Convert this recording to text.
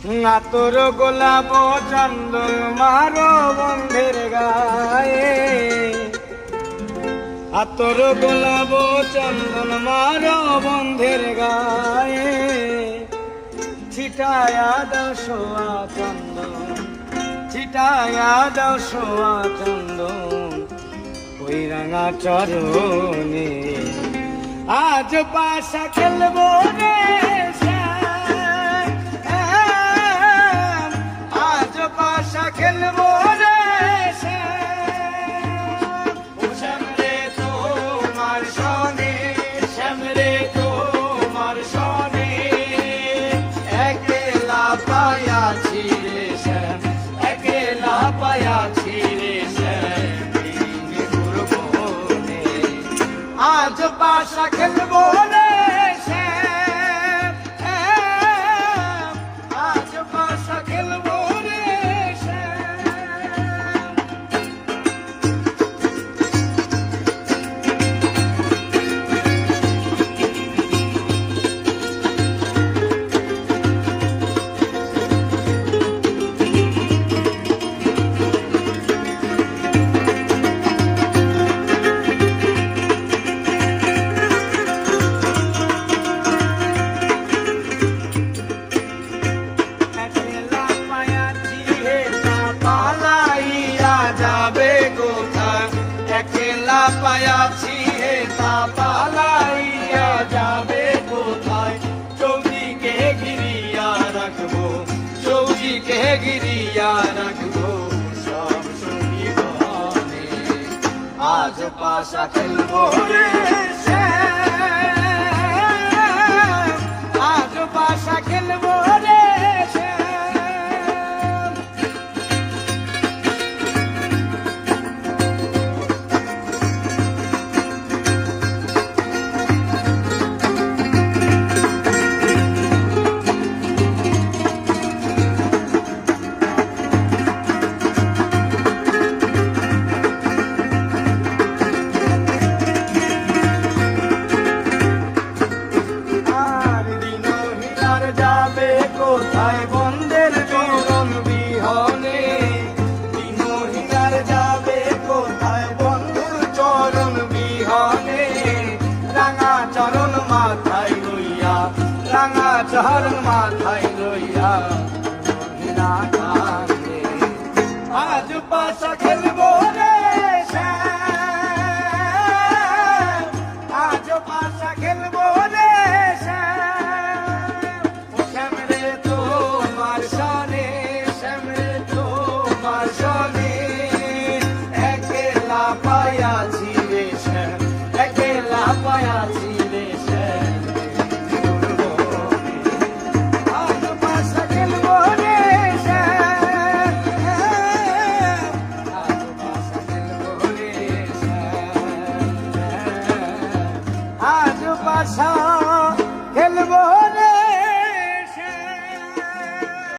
আতর গোলাপ চন্দন মারো বন্ধের গায়ে, আতর গোলাপ চন্দন মারো বন্ধের গায়ে, ছিটায়া দাও সোয়া চন্দন, ছিটায়া দাও সোয়া চন্দন ওই রাঙা চরণে। আজ পাশা খেলবো রে শ্যাম, আজ পাশা খেলবো রে শ্যাম। ও শ্যাম রে তোমার সনে, শ্যাম রে তোমার সনে, একলা পায়াছি রে শ্যাম, একলা পায়াছি রে শ্যাম। আজ পাশা খেলবো রে শ্যাম, আজ পাশা খেলবো রে শ্যাম। একলা পায়াছি হে তা পালাইয়া যাবে কোথায়, চৌদিকে ঘিরিয়া রাখবো, চৌদিকে ঘিরিয়া রাখবো সব সঙ্গীগণে। আজ পাশা খেলবো রে শ্যাম, আজ পাশা খেলবো রে কোথায় বন্ধের চরণ বিহনে, দিনহীনার যাবে কোথায় বন্ধুর চরণ বিহনে। রাঙা চরণ মাথায় লইয়া, রাঙা চরণ মাথায় লইয়া দিনহীনা কান্দে। আজ পাশা খেলবো রে শ্যাম, আজ পাশা খেলবো রে পায়াছি রে শ্যাম, একলা পায়াছি রে শ্যাম। আজ পাশা খেলবো রে শ্যাম, আজ পাশা খেলবো রে শ্যাম, আজ পাশা